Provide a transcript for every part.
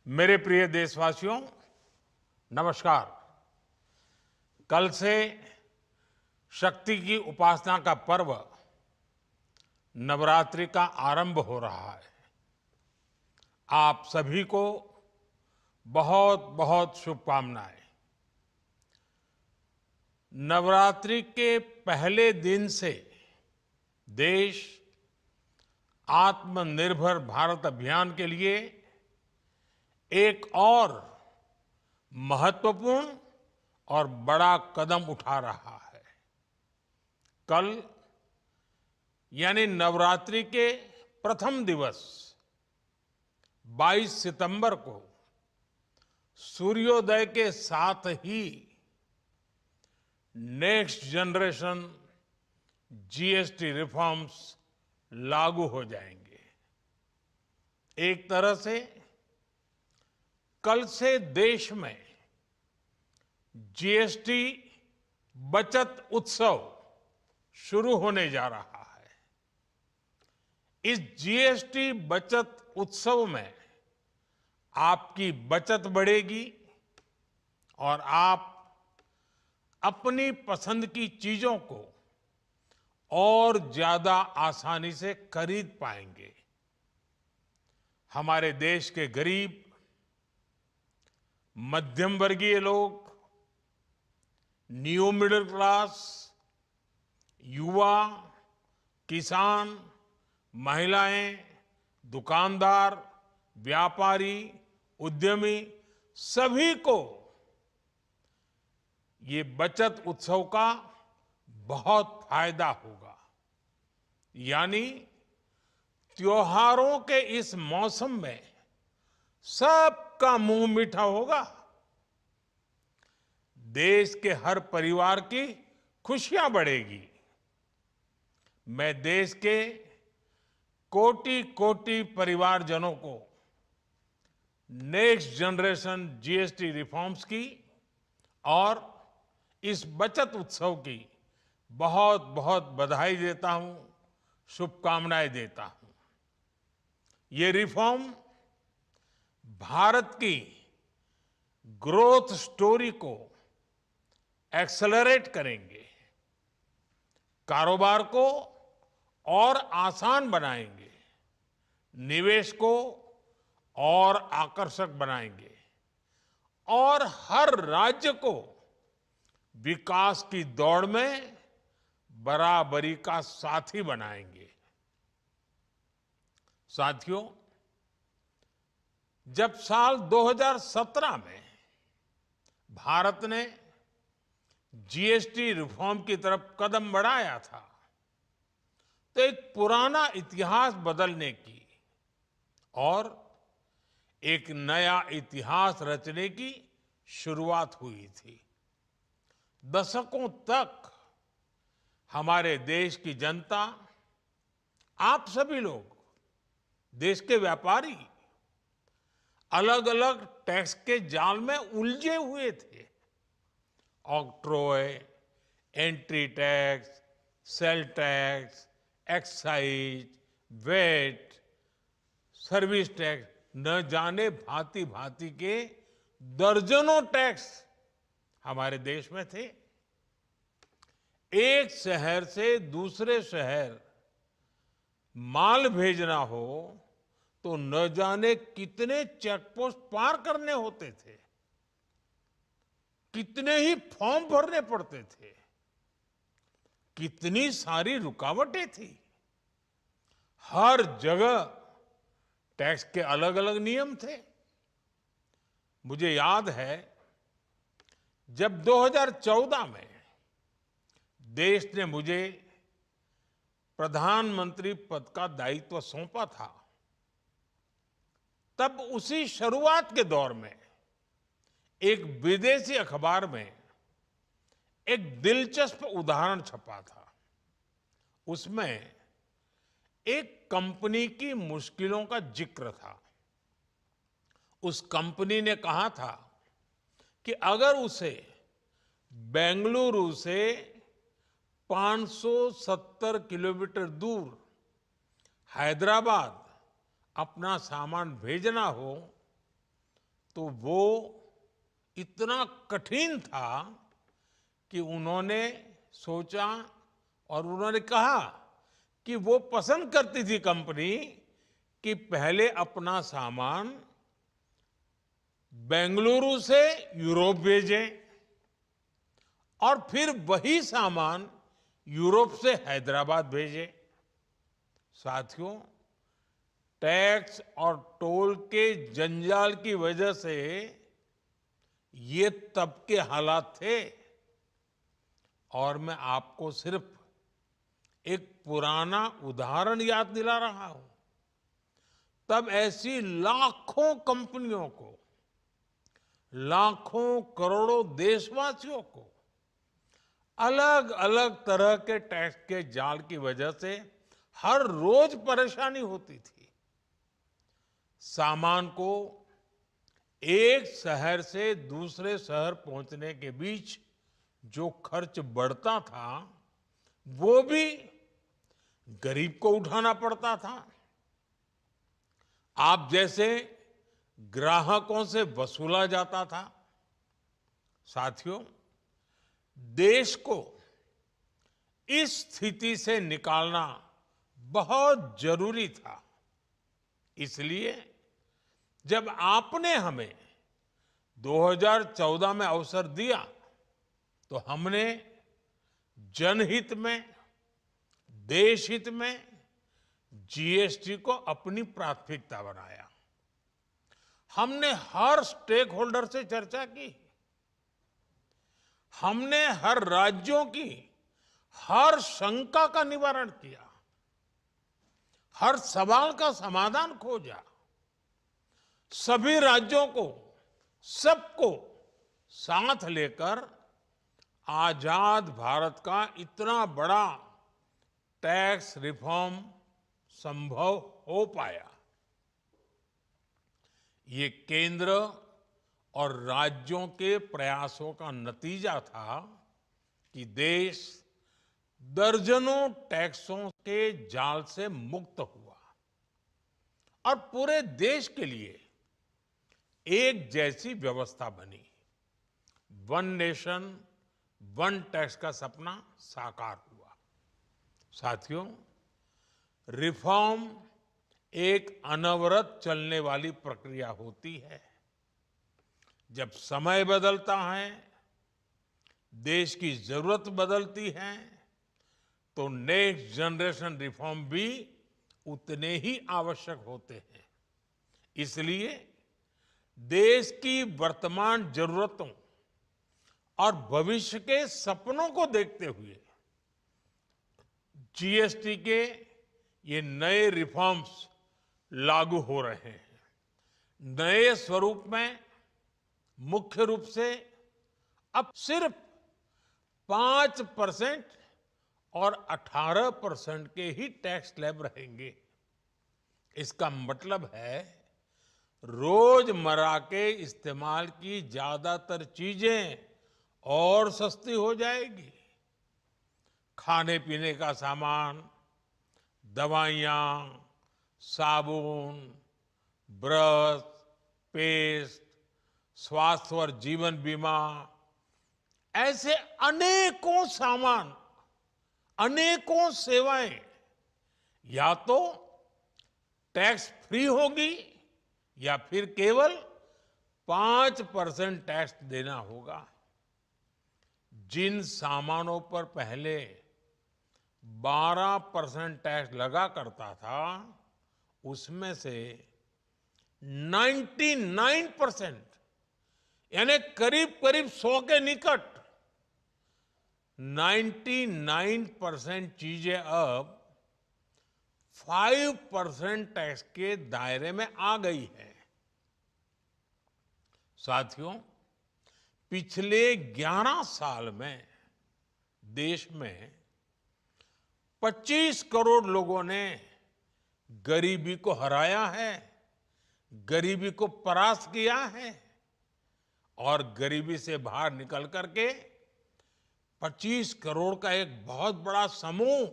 मेरे प्रिय देशवासियों, नमस्कार। कल से शक्ति की उपासना का पर्व नवरात्रि का आरंभ हो रहा है। आप सभी को बहुत बहुत शुभकामनाएं। नवरात्रि के पहले दिन से देश आत्मनिर्भर भारत अभियान के लिए एक और महत्वपूर्ण और बड़ा कदम उठा रहा है। कल यानी नवरात्रि के प्रथम दिवस 22 सितंबर को सूर्योदय के साथ ही नेक्स्ट जनरेशन जीएसटी रिफॉर्म्स लागू हो जाएंगे। एक तरह से कल से देश में जीएसटी बचत उत्सव शुरू होने जा रहा है। इस जीएसटी बचत उत्सव में आपकी बचत बढ़ेगी और आप अपनी पसंद की चीजों को और ज्यादा आसानी से खरीद पाएंगे। हमारे देश के गरीब, मध्यम वर्गीय लोग, न्यू मिडिल क्लास, युवा, किसान, महिलाएं, दुकानदार, व्यापारी, उद्यमी, सभी को ये बचत उत्सव का बहुत फायदा होगा। यानी त्योहारों के इस मौसम में सबका मुंह मीठा होगा। देश के हर परिवार की खुशियां बढ़ेगी। मैं देश के कोटि कोटि परिवारजनों को नेक्स्ट जनरेशन जीएसटी रिफॉर्म्स की और इस बचत उत्सव की बहुत बहुत बधाई देता हूं, शुभकामनाएं देता हूं। ये रिफॉर्म भारत की ग्रोथ स्टोरी को एक्सेलरेट करेंगे, कारोबार को और आसान बनाएंगे, निवेश को और आकर्षक बनाएंगे और हर राज्य को विकास की दौड़ में बराबरी का साथी बनाएंगे। साथियों, जब साल 2017 में भारत ने जीएसटी रिफॉर्म की तरफ कदम बढ़ाया था, तो एक पुराना इतिहास बदलने की और एक नया इतिहास रचने की शुरुआत हुई थी। दशकों तक हमारे देश की जनता, आप सभी लोग, देश के व्यापारी अलग अलग टैक्स के जाल में उलझे हुए थे। Octroi, entry tax, sale tax, excise, VAT, service tax, न जाने भांति भांति के दर्जनों टैक्स हमारे देश में थे। एक शहर से दूसरे शहर माल भेजना हो तो न जाने कितने चेकपोस्ट पार करने होते थे, कितने ही फॉर्म भरने पड़ते थे, कितनी सारी रुकावटें थी। हर जगह टैक्स के अलग अलग नियम थे। मुझे याद है, जब 2014 में देश ने मुझे प्रधानमंत्री पद का दायित्व सौंपा था, तब उसी शुरुआत के दौर में एक विदेशी अखबार में एक दिलचस्प उदाहरण छपा था। उसमें एक कंपनी की मुश्किलों का जिक्र था। उस कंपनी ने कहा था कि अगर उसे बेंगलुरु से 570 किलोमीटर दूर हैदराबाद अपना सामान भेजना हो तो वो इतना कठिन था कि उन्होंने सोचा और उन्होंने कहा कि वो पसंद करती थी कंपनी कि पहले अपना सामान बेंगलुरु से यूरोप भेजें और फिर वही सामान यूरोप से हैदराबाद भेजें। साथियों, टैक्स और टोल के जंजाल की वजह से ये तब के हालात थे। और मैं आपको सिर्फ एक पुराना उदाहरण याद दिला रहा हूं। तब ऐसी लाखों कंपनियों को, लाखों करोड़ों देशवासियों को अलग अलग तरह के टैक्स के जाल की वजह से हर रोज परेशानी होती थी। सामान को एक शहर से दूसरे शहर पहुंचने के बीच जो खर्च बढ़ता था वो भी गरीब को उठाना पड़ता था। आप जैसे ग्राहकों से वसूला जाता था। साथियों, देश को इस स्थिति से निकालना बहुत जरूरी था। इसलिए जब आपने हमें 2014 में अवसर दिया तो हमने जनहित में, देश हित में जीएसटी को अपनी प्राथमिकता बनाया। हमने हर स्टेक होल्डर से चर्चा की। हमने हर राज्यों की हर शंका का निवारण किया, हर सवाल का समाधान खोजा। सभी राज्यों को, सबको साथ लेकर आजाद भारत का इतना बड़ा टैक्स रिफॉर्म संभव हो पाया। ये केंद्र और राज्यों के प्रयासों का नतीजा था कि देश दर्जनों टैक्सों के जाल से मुक्त हुआ और पूरे देश के लिए एक जैसी व्यवस्था बनी। वन नेशन वन टैक्स का सपना साकार हुआ। साथियों, रिफॉर्म एक अनवरत चलने वाली प्रक्रिया होती है। जब समय बदलता है, देश की जरूरत बदलती है, तो नेक्स्ट जनरेशन रिफॉर्म भी उतने ही आवश्यक होते हैं। इसलिए देश की वर्तमान जरूरतों और भविष्य के सपनों को देखते हुए जीएसटी के ये नए रिफॉर्म्स लागू हो रहे हैं। नए स्वरूप में मुख्य रूप से अब सिर्फ 5% और 18% के ही टैक्स स्लैब रहेंगे। इसका मतलब है रोजमर्रा के इस्तेमाल की ज्यादातर चीजें और सस्ती हो जाएगी। खाने पीने का सामान, दवाइयाँ, साबुन, ब्रश, पेस्ट, स्वास्थ्य और जीवन बीमा, ऐसे अनेकों सामान, अनेकों सेवाएं या तो टैक्स फ्री होगी या फिर केवल 5% टैक्स देना होगा। जिन सामानों पर पहले 12% टैक्स लगा करता था, उसमें से 99% यानी करीब करीब 100 के निकट 99% चीजें अब 5% टैक्स के दायरे में आ गई है। साथियों, पिछले 11 साल में देश में 25 करोड़ लोगों ने गरीबी को हराया है, गरीबी को परास्त किया है और गरीबी से बाहर निकल करके 25 करोड़ का एक बहुत बड़ा समूह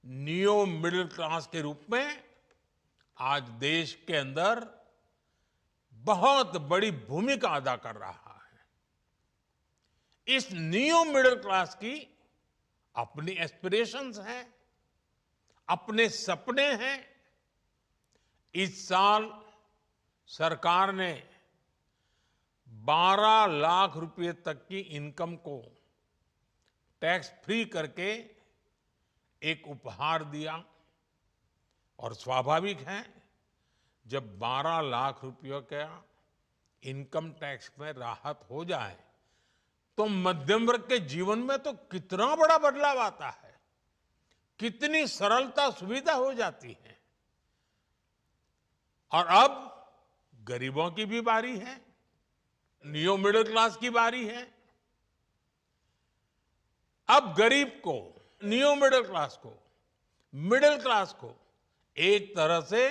नियो मिडिल क्लास के रूप में आज देश के अंदर बहुत बड़ी भूमिका अदा कर रहा है। इस न्यू मिडिल क्लास की अपनी एस्पिरेशंस हैं, अपने सपने हैं। इस साल सरकार ने 12 लाख रुपए तक की इनकम को टैक्स फ्री करके एक उपहार दिया। और स्वाभाविक है, जब 12 लाख रुपयों का इनकम टैक्स में राहत हो जाए तो मध्यम वर्ग के जीवन में तो कितना बड़ा बदलाव आता है, कितनी सरलता सुविधा हो जाती है। और अब गरीबों की भी बारी है, न्यू मिडिल क्लास की बारी है। अब गरीब को, न्यू मिडिल क्लास को एक तरह से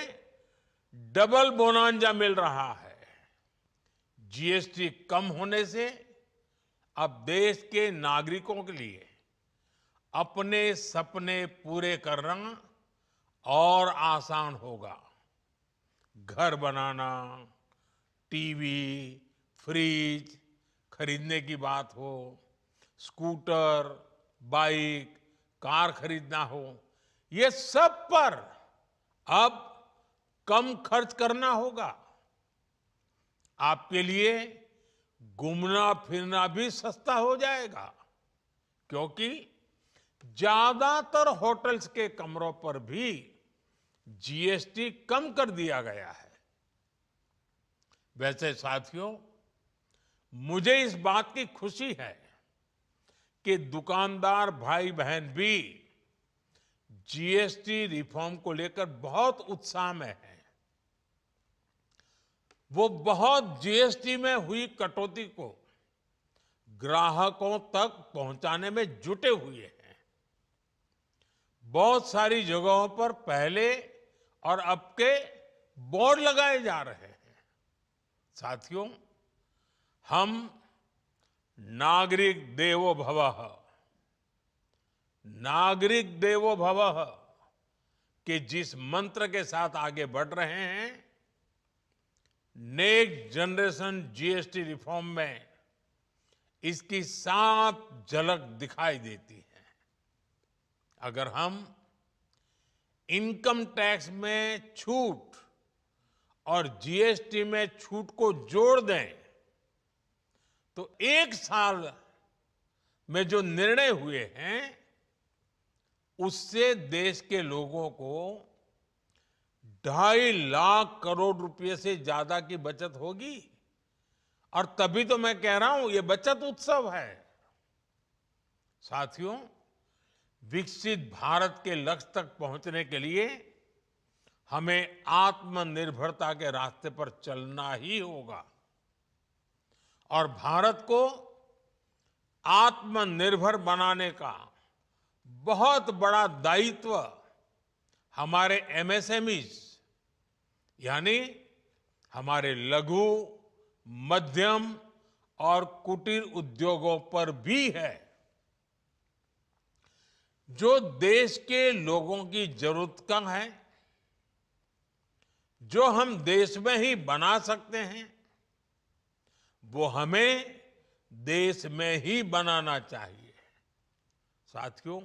डबल बोनांजा मिल रहा है। जीएसटी कम होने से अब देश के नागरिकों के लिए अपने सपने पूरे करना और आसान होगा। घर बनाना, टीवी, फ्रिज खरीदने की बात हो, स्कूटर, बाइक, कार खरीदना हो, ये सब पर अब कम खर्च करना होगा। आपके लिए घूमना फिरना भी सस्ता हो जाएगा, क्योंकि ज्यादातर होटल्स के कमरों पर भी जीएसटी कम कर दिया गया है। वैसे साथियों, मुझे इस बात की खुशी है कि दुकानदार भाई बहन भी जीएसटी रिफॉर्म को लेकर बहुत उत्साह में हैं। वो बहुत जीएसटी में हुई कटौती को ग्राहकों तक पहुंचाने में जुटे हुए हैं। बहुत सारी जगहों पर पहले और अब के बोर्ड लगाए जा रहे हैं। साथियों, हम नागरिक देवो भवः, नागरिक देवो भवः के जिस मंत्र के साथ आगे बढ़ रहे हैं, नेक्स्ट जनरेशन जीएसटी रिफॉर्म में इसकी साफ झलक दिखाई देती है। अगर हम इनकम टैक्स में छूट और जीएसटी में छूट को जोड़ दें तो एक साल में जो निर्णय हुए हैं उससे देश के लोगों को 2.5 लाख करोड़ रुपए से ज्यादा की बचत होगी। और तभी तो मैं कह रहा हूं, ये बचत उत्सव है। साथियों, विकसित भारत के लक्ष्य तक पहुंचने के लिए हमें आत्मनिर्भरता के रास्ते पर चलना ही होगा। और भारत को आत्मनिर्भर बनाने का बहुत बड़ा दायित्व हमारे एमएसएमईज यानी हमारे लघु, मध्यम और कुटीर उद्योगों पर भी है, जो देश के लोगों की जरूरत का है, जो हम देश में ही बना सकते हैं, वो हमें देश में ही बनाना चाहिए। साथियों,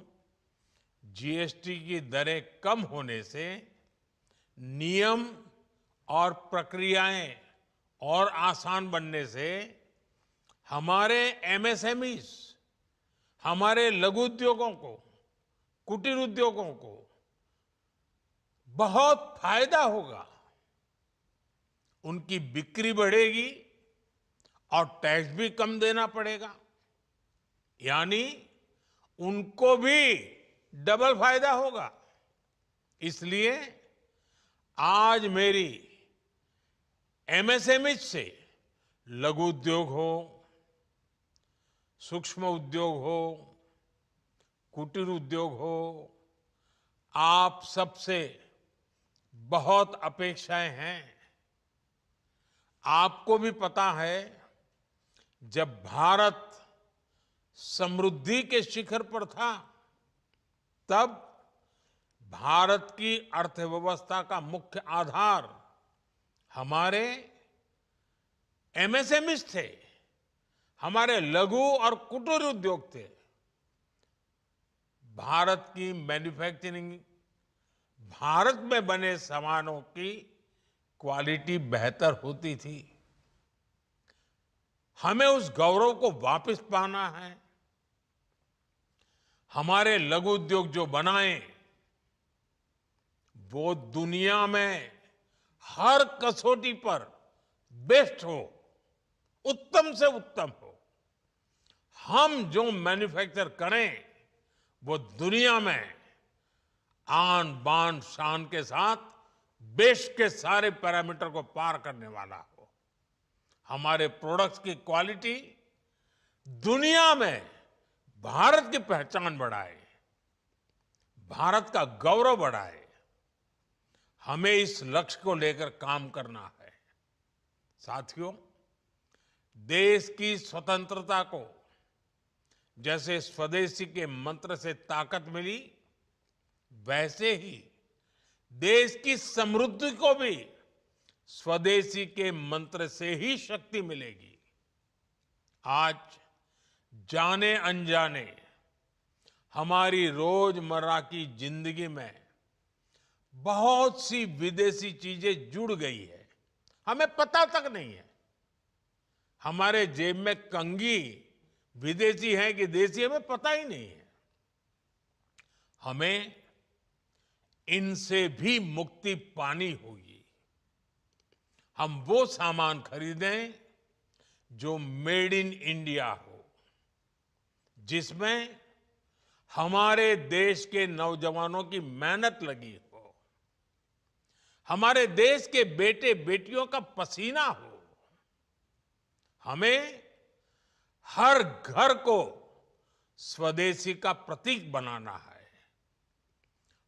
जीएसटी की दरें कम होने से नियम और प्रक्रियाएं और आसान बनने से हमारे एमएसएमईज, हमारे लघु उद्योगों को, कुटीर उद्योगों को बहुत फायदा होगा। उनकी बिक्री बढ़ेगी और टैक्स भी कम देना पड़ेगा, यानी उनको भी डबल फायदा होगा। इसलिए आज मेरी एमएसएमई से लघु उद्योग हो, सूक्ष्म उद्योग हो, कुटीर उद्योग हो, आप सबसे बहुत अपेक्षाएं हैं। आपको भी पता है, जब भारत समृद्धि के शिखर पर था, तब भारत की अर्थव्यवस्था का मुख्य आधार हमारे एमएसएमईज थे, हमारे लघु और कुटीर उद्योग थे। भारत की मैन्युफैक्चरिंग, भारत में बने सामानों की क्वालिटी बेहतर होती थी। हमें उस गौरव को वापस पाना है। हमारे लघु उद्योग जो बनाए वो दुनिया में हर कसौटी पर बेस्ट हो, उत्तम से उत्तम हो। हम जो मैन्युफैक्चर करें वो दुनिया में आन बान शान के साथ बेस्ट के सारे पैरामीटर को पार करने वाला हो। हमारे प्रोडक्ट्स की क्वालिटी दुनिया में भारत की पहचान बढ़ाए, भारत का गौरव बढ़ाए। हमें इस लक्ष्य को लेकर काम करना है। साथियों, देश की स्वतंत्रता को जैसे स्वदेशी के मंत्र से ताकत मिली, वैसे ही देश की समृद्धि को भी स्वदेशी के मंत्र से ही शक्ति मिलेगी। आज जाने अनजाने हमारी रोजमर्रा की जिंदगी में बहुत सी विदेशी चीजें जुड़ गई है, हमें पता तक नहीं है। हमारे जेब में कंघी विदेशी है कि देसी, हमें पता ही नहीं है। हमें इनसे भी मुक्ति पानी होगी। हम वो सामान खरीदें जो मेड इन इंडिया हो, जिसमें हमारे देश के नौजवानों की मेहनत लगी हो, हमारे देश के बेटे बेटियों का पसीना हो। हमें हर घर को स्वदेशी का प्रतीक बनाना है,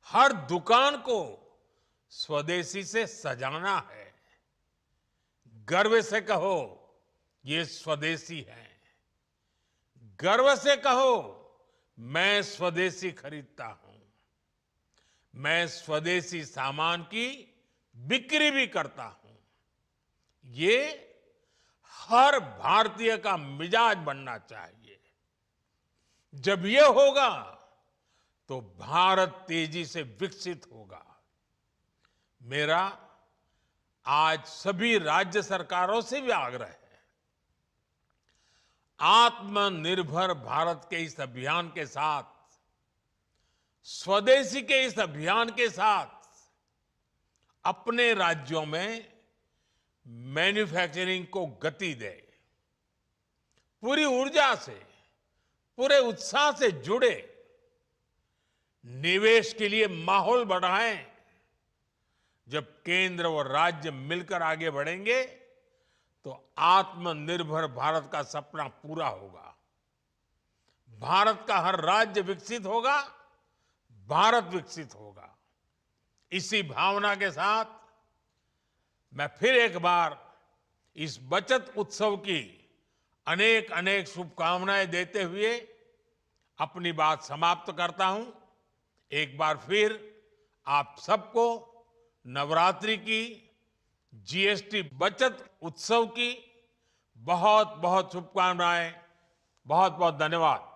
हर दुकान को स्वदेशी से सजाना है। गर्व से कहो ये स्वदेशी है, गर्व से कहो मैं स्वदेशी खरीदता हूं, मैं स्वदेशी सामान की बिक्री भी करता हूं। ये हर भारतीय का मिजाज बनना चाहिए। जब ये होगा तो भारत तेजी से विकसित होगा। मेरा आज सभी राज्य सरकारों से भी आग्रह है, आत्मनिर्भर भारत के इस अभियान के साथ, स्वदेशी के इस अभियान के साथ अपने राज्यों में मैन्युफैक्चरिंग को गति दे, पूरी ऊर्जा से, पूरे उत्साह से जुड़े, निवेश के लिए माहौल बढ़ाएं। जब केंद्र और राज्य मिलकर आगे बढ़ेंगे तो आत्मनिर्भर भारत का सपना पूरा होगा। भारत का हर राज्य विकसित होगा, भारत विकसित होगा। इसी भावना के साथ मैं फिर एक बार इस बचत उत्सव की अनेक अनेक शुभकामनाएं देते हुए अपनी बात समाप्त करता हूं। एक बार फिर आप सबको नवरात्रि की, जीएसटी बचत उत्सव की बहुत बहुत शुभकामनाएं। बहुत बहुत धन्यवाद।